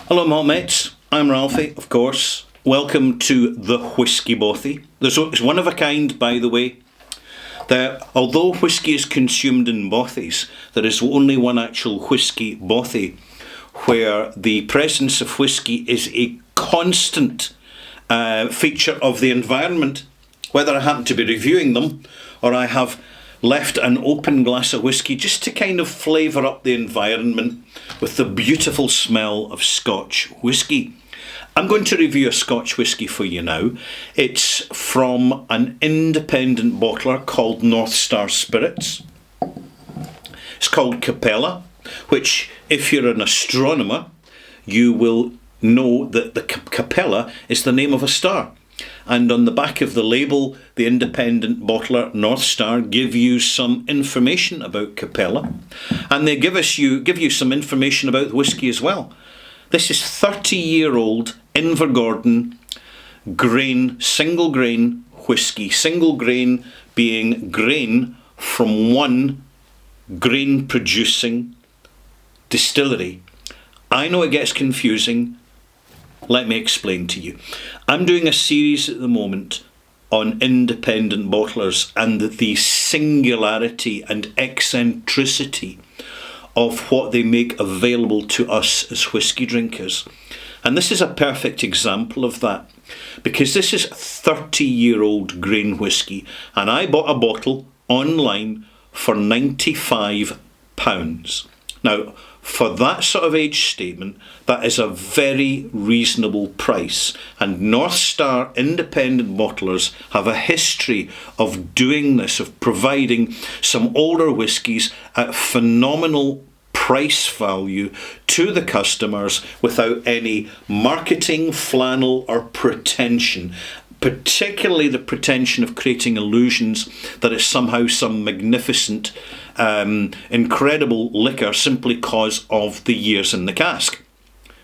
Hello malt mates, I'm Ralphie, of course. Welcome to the Whisky Bothy. It's one of a kind, by the way. Although whisky is consumed in bothies, there is only one actual whisky bothy where the presence of whisky is a constant feature of the environment. Whether I happen to be reviewing them or I have left an open glass of whisky just to kind of flavour up the environment with the beautiful smell of Scotch whisky. I'm going to review a Scotch whisky for you now. It's from an independent bottler called North Star Spirits. It's called Capella, which, if you're an astronomer, you will know that the Capella is the name of a star. And on the back of the label, the independent bottler North Star give you some information about Capella, and they give you some information about the whisky as well. This is 30-year-old Invergordon grain, single grain whisky. Single grain being grain from one grain producing distillery. I know it gets confusing. Let me explain to you. I'm doing a series at the moment on independent bottlers and the singularity and eccentricity of what they make available to us as whisky drinkers. And this is a perfect example of that, because this is 30-year-old grain whisky, and I bought a bottle online for £95. Now, for that sort of age statement, that is a very reasonable price. And North Star independent bottlers have a history of doing this, of providing some older whiskies at phenomenal price value to the customers without any marketing flannel or pretension. Particularly the pretension of creating illusions that it's somehow some magnificent, incredible liquor simply because of the years in the cask,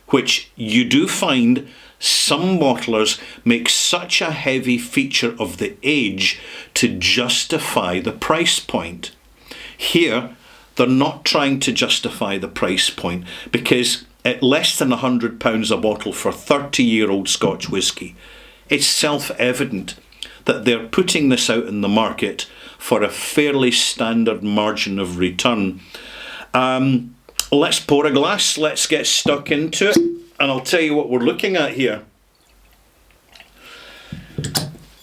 which you do find some bottlers make such a heavy feature of the age to justify the price point. Here, they're not trying to justify the price point, because at less than £100 a bottle for 30-year-old Scotch whisky, it's self-evident that they're putting this out in the market for a fairly standard margin of return. Let's pour a glass, let's get stuck into it, and I'll tell you what we're looking at here.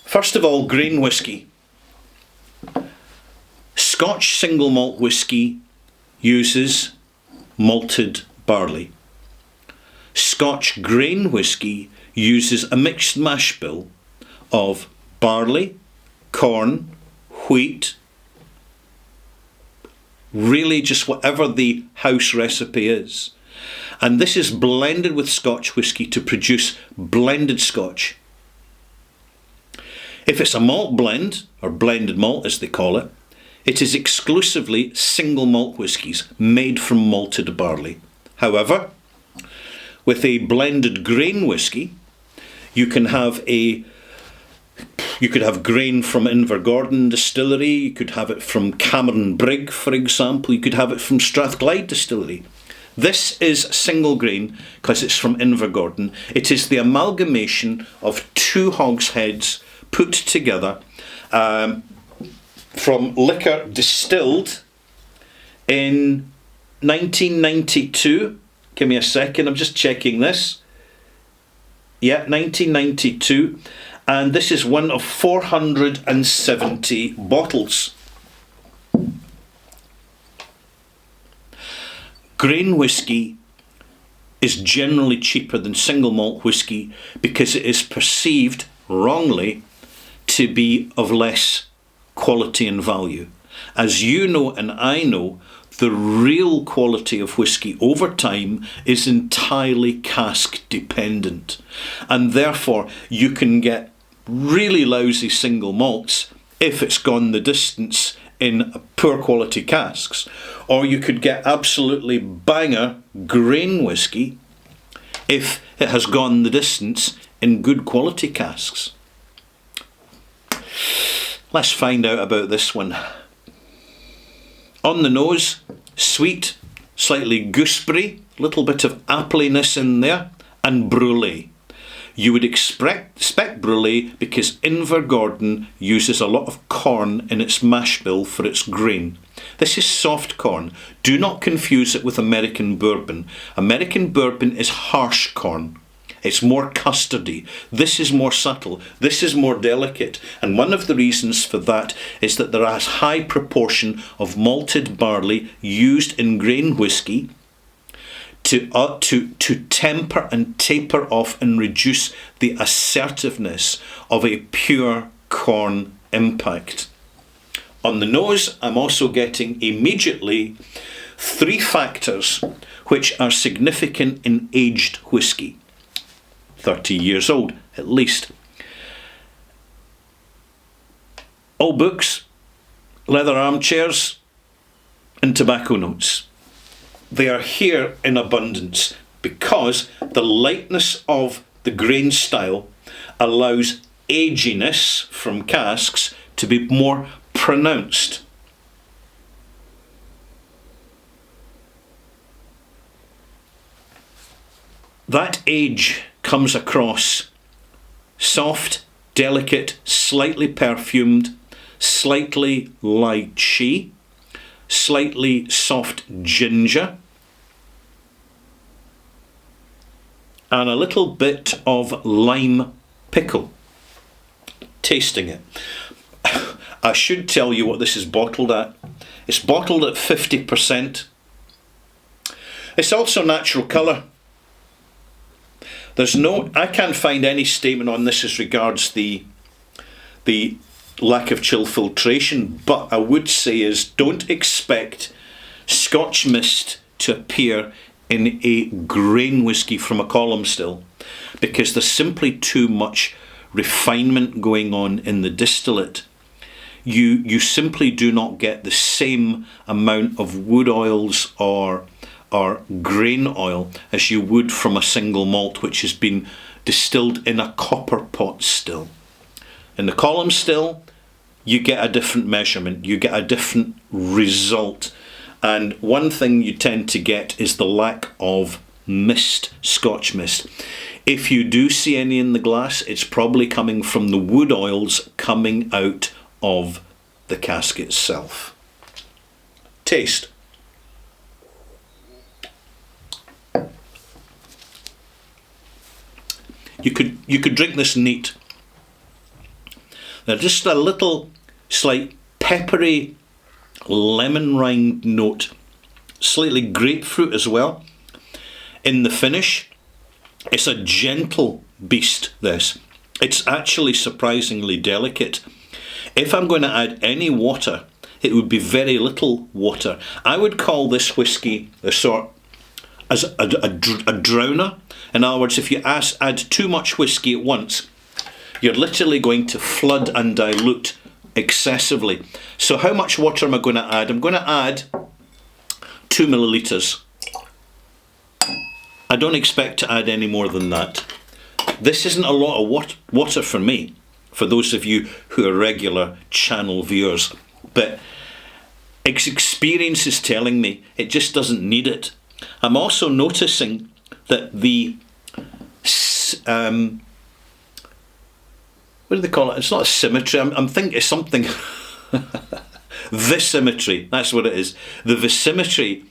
First of all, grain whisky. Scotch single malt whisky uses malted barley. Scotch grain whisky uses a mixed mash bill of barley, corn, wheat, really just whatever the house recipe is. And this is blended with Scotch whisky to produce blended Scotch. If it's a malt blend, or blended malt as they call it, it is exclusively single malt whiskies made from malted barley. However, with a blended grain whisky, you could have grain from Invergordon Distillery, you could have it from Cameron Brigg, for example, you could have it from Strathclyde Distillery. This is single grain because it's from Invergordon. It is the amalgamation of two hogsheads put together from liquor distilled in 1992. Give me a second, I'm just checking this. Yeah, 1992, and this is one of 470 bottles. Grain whisky is generally cheaper than single malt whisky because it is perceived wrongly to be of less quality and value. As you know and I know, the real quality of whisky over time is entirely cask dependent, and therefore you can get really lousy single malts if it's gone the distance in poor quality casks, or you could get absolutely banger grain whisky if it has gone the distance in good quality casks. Let's find out about this one. On the nose, Sweet, slightly gooseberry, little bit of appliness in there, and brulee. You would expect brulee because Invergordon uses a lot of corn in its mash bill for its grain. This is soft corn. Do not confuse it with American bourbon. American bourbon is harsh corn. It's more custardy. This is more subtle. This is more delicate. And one of the reasons for that is that there is a high proportion of malted barley used in grain whisky to temper and taper off and reduce the assertiveness of a pure corn impact. On the nose, I'm also getting immediately 3 factors which are significant in aged whisky. 30 years old, at least. Old books, leather armchairs, and tobacco notes. They are here in abundance because the lightness of the grain style allows aginess from casks to be more pronounced. That age comes across soft, delicate, slightly perfumed, slightly lychee, slightly soft ginger, and a little bit of lime pickle. Tasting it. I should tell you what this is bottled at. It's bottled at 50%. It's also natural colour. I can't find any statement on this as regards the lack of chill filtration, but I would say is don't expect Scotch mist to appear in a grain whisky from a column still, because there's simply too much refinement going on in the distillate. You simply do not get the same amount of wood oils or grain oil as you would from a single malt which has been distilled in a copper pot still. In the column still, you get a different measurement, you get a different result. And one thing you tend to get is the lack of mist, Scotch mist. If you do see any in the glass, it's probably coming from the wood oils coming out of the cask itself. Taste. You could drink this neat. Now just a little slight peppery lemon rind note, slightly grapefruit as well. In the finish, it's a gentle beast, this. It's actually surprisingly delicate. If I'm going to add any water, it would be very little water. I would call this whisky a sort as a drowner. In other words, if you add too much whisky at once, you're literally going to flood and dilute excessively. So how much water am I going to add? I'm going to add 2 millilitres. I don't expect to add any more than that. This isn't a lot of water for me, for those of you who are regular channel viewers, but experience is telling me it just doesn't need it. I'm also noticing that the what do they call it? It's not a symmetry. I'm thinking it's something. Visymmetry. That's what it is. The visymmetry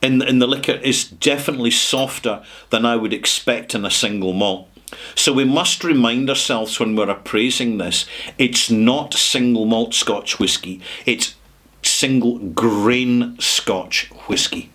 in the liquor is definitely softer than I would expect in a single malt. So we must remind ourselves when we're appraising this, it's not single malt Scotch whisky. It's single grain Scotch whisky.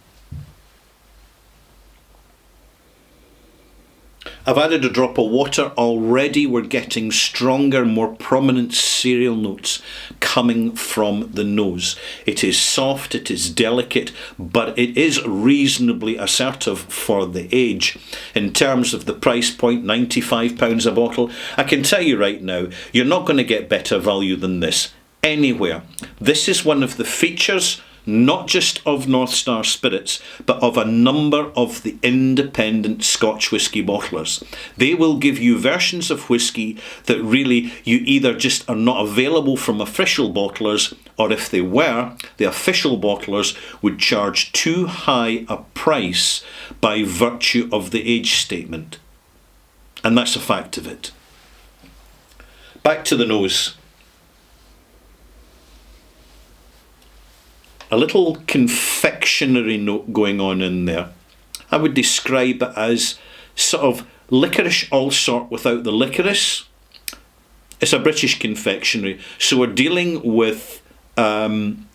I've added a drop of water. Already we're getting stronger, more prominent cereal notes coming from the nose. It is soft, it is delicate, but it is reasonably assertive for the age. In terms of the price point, £95 a bottle, I can tell you right now, you're not going to get better value than this anywhere. This is one of the features not just of North Star Spirits, but of a number of the independent Scotch whisky bottlers. They will give you versions of whisky that really you either just are not available from official bottlers, or if they were, the official bottlers would charge too high a price by virtue of the age statement. And that's a fact of it. Back to the nose. A little confectionery note going on in there. I would describe it as sort of licorice allsort without the licorice. It's a British confectionery, so we're dealing with cold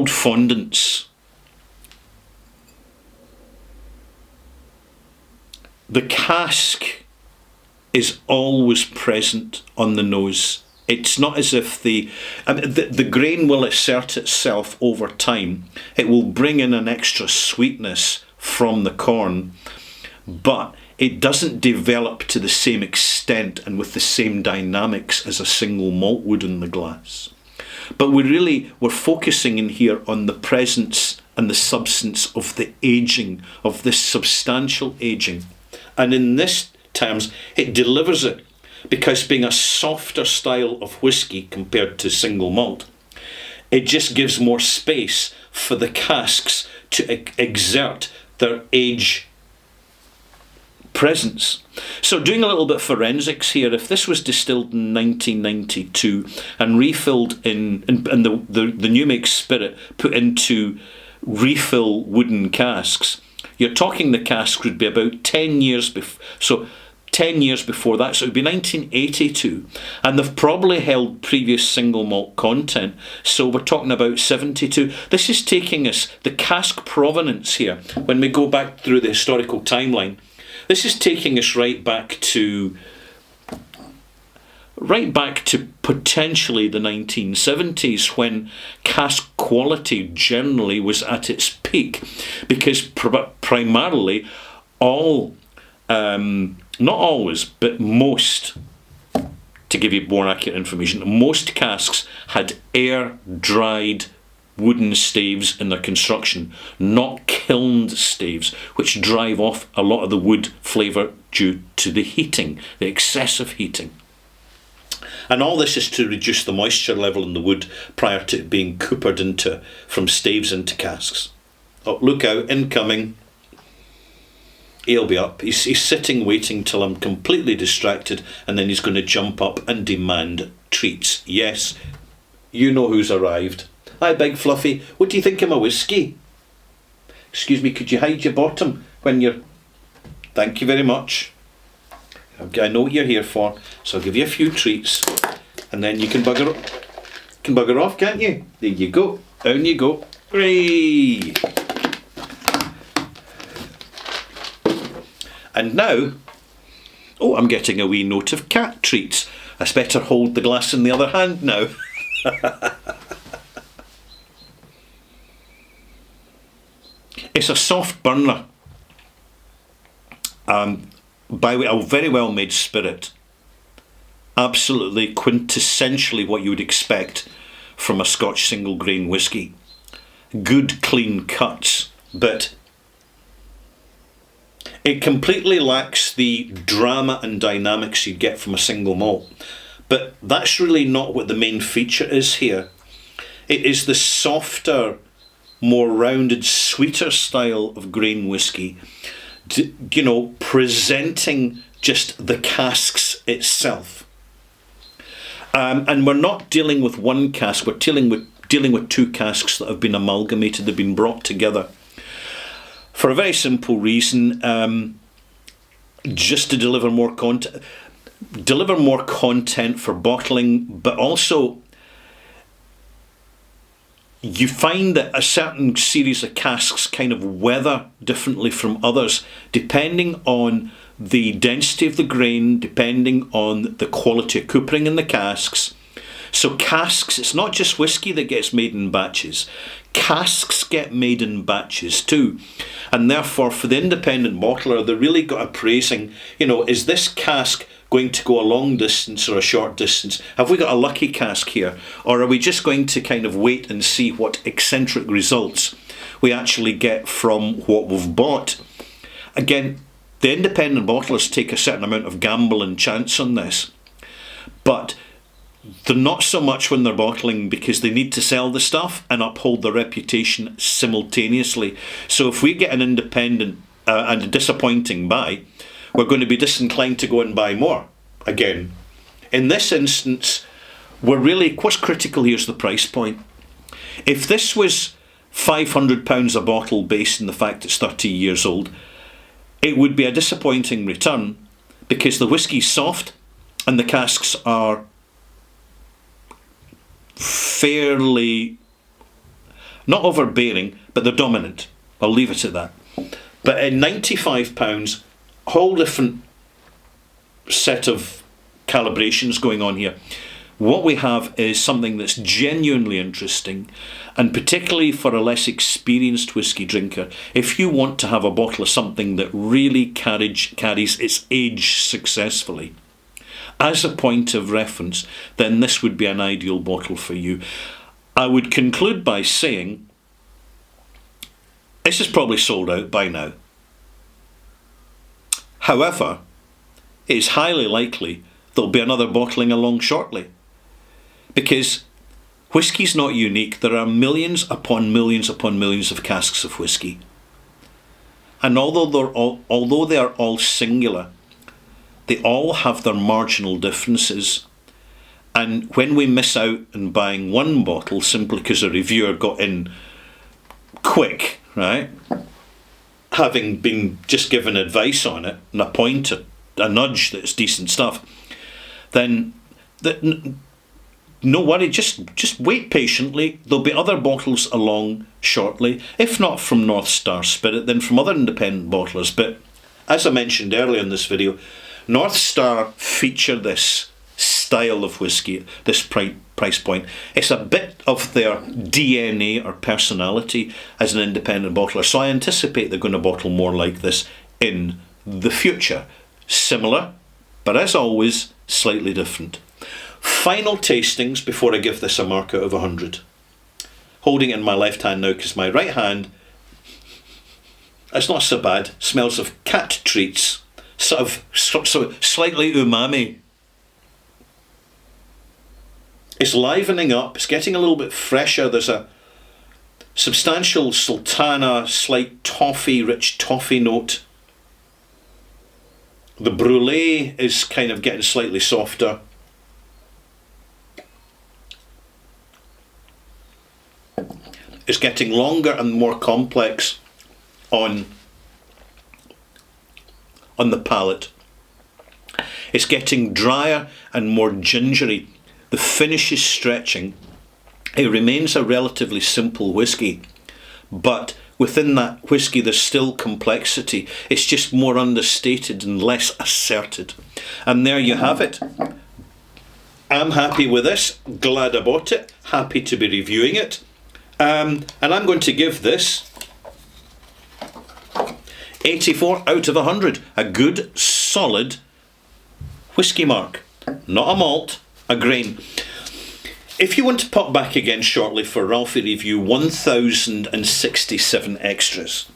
fondants. The cask is always present on the nose. It's not as if the grain will assert itself over time. It will bring in an extra sweetness from the corn, but it doesn't develop to the same extent and with the same dynamics as a single malt would in the glass. But we're focusing in here on the presence and the substance of the aging, of this substantial aging. And in this terms, it delivers it, because being a softer style of whisky compared to single malt, it just gives more space for the casks to exert their age presence. So doing a little bit of forensics here, if this was distilled in 1992 and refilled and the new make spirit put into refill wooden casks, you're talking the cask would be about 10 years before. So 10 years before that, so it would be 1982, and they've probably held previous single malt content, so we're talking about 72. This is taking us, the cask provenance here, when we go back through the historical timeline, this is taking us right back to potentially the 1970s, when cask quality generally was at its peak, because primarily all not always, but most, to give you more accurate information, most casks had air-dried wooden staves in their construction, not kilned staves, which drive off a lot of the wood flavour due to the heating, the excessive heating. And all this is to reduce the moisture level in the wood prior to it being coopered from staves into casks. Oh, look out, incoming. He'll be up. He's sitting waiting till I'm completely distracted, and then he's going to jump up and demand treats. Yes, you know who's arrived. Hi, Big Fluffy. What do you think of my whiskey? Excuse me, could you hide your bottom when you're... Thank you very much. I know what you're here for, so I'll give you a few treats, and then you can bugger off, can't you? There you go. Down you go. Hooray! And now, oh, I'm getting a wee note of cat treats. I better hold the glass in the other hand now. It's a soft burner. By way, a very well made spirit. Absolutely quintessentially what you would expect from a Scotch single grain whisky. Good clean cuts, but it completely lacks the drama and dynamics you'd get from a single malt. But that's really not what the main feature is here. It is the softer, more rounded, sweeter style of grain whisky, presenting just the casks itself. And we're not dealing with one cask, we're dealing with two casks that have been amalgamated, they've been brought together. For a very simple reason, just to deliver more content for bottling, but also you find that a certain series of casks kind of weather differently from others, depending on the density of the grain, depending on the quality of coopering in the casks. So casks, it's not just whisky that gets made in batches. Casks get made in batches too. And therefore, for the independent bottler, they really got appraising, is this cask going to go a long distance or a short distance? Have we got a lucky cask here? Or are we just going to kind of wait and see what eccentric results we actually get from what we've bought? Again, the independent bottlers take a certain amount of gamble and chance on this. But They're not so much when they're bottling because they need to sell the stuff and uphold their reputation simultaneously. So if we get an independent and a disappointing buy, we're going to be disinclined to go and buy more again. In this instance, what's critical here is the price point. If this was £500 a bottle based on the fact it's 30 years old, it would be a disappointing return because the whisky's soft and the casks are fairly, not overbearing, but they're dominant. I'll leave it at that. But at £95, a whole different set of calibrations going on here. What we have is something that's genuinely interesting, and particularly for a less experienced whisky drinker, if you want to have a bottle of something that really carries its age successfully as a point of reference, then this would be an ideal bottle for you. I would conclude by saying this is probably sold out by now. However, it is highly likely there'll be another bottling along shortly. Because whisky's not unique. There are millions upon millions upon millions of casks of whisky. And although they are all singular, they all have their marginal differences. And when we miss out on buying one bottle simply because a reviewer got in quick, right, having been just given advice on it and a pointer, a nudge that's decent stuff, then no worry, just wait patiently. There'll be other bottles along shortly, if not from North Star Spirit, then from other independent bottlers. But as I mentioned earlier in this video, North Star feature this style of whisky, this price point. It's a bit of their DNA or personality as an independent bottler. So I anticipate they're going to bottle more like this in the future. Similar, but as always, slightly different. Final tastings before I give this a mark out of 100. Holding it in my left hand now because my right hand, it's not so bad. Smells of cat treats, sort of slightly umami. It's livening up. It's getting a little bit fresher. There's a substantial sultana, slight toffee, rich toffee note. The brulee is kind of getting slightly softer. It's getting longer and more complex on the palate. It's getting drier and more gingery. The finish is stretching. It remains a relatively simple whisky, but within that whisky there's still complexity. It's just more understated and less asserted. And there you have it. I'm happy with this, glad I bought it, happy to be reviewing it. And I'm going to give this 84 out of 100. A good, solid whisky mark. Not a malt, a grain. If you want to pop back again shortly for Ralphie Review 1067 Extras,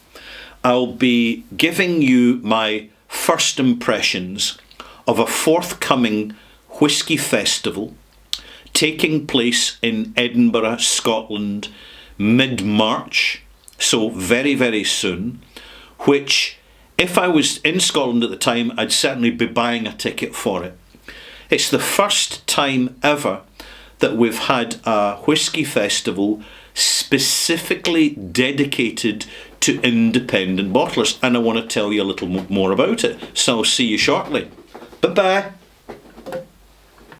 I'll be giving you my first impressions of a forthcoming whisky festival taking place in Edinburgh, Scotland, mid-March, so very, very soon, which, if I was in Scotland at the time, I'd certainly be buying a ticket for it. It's the first time ever that we've had a whisky festival specifically dedicated to independent bottlers, and I want to tell you a little more about it, so I'll see you shortly. Bye-bye.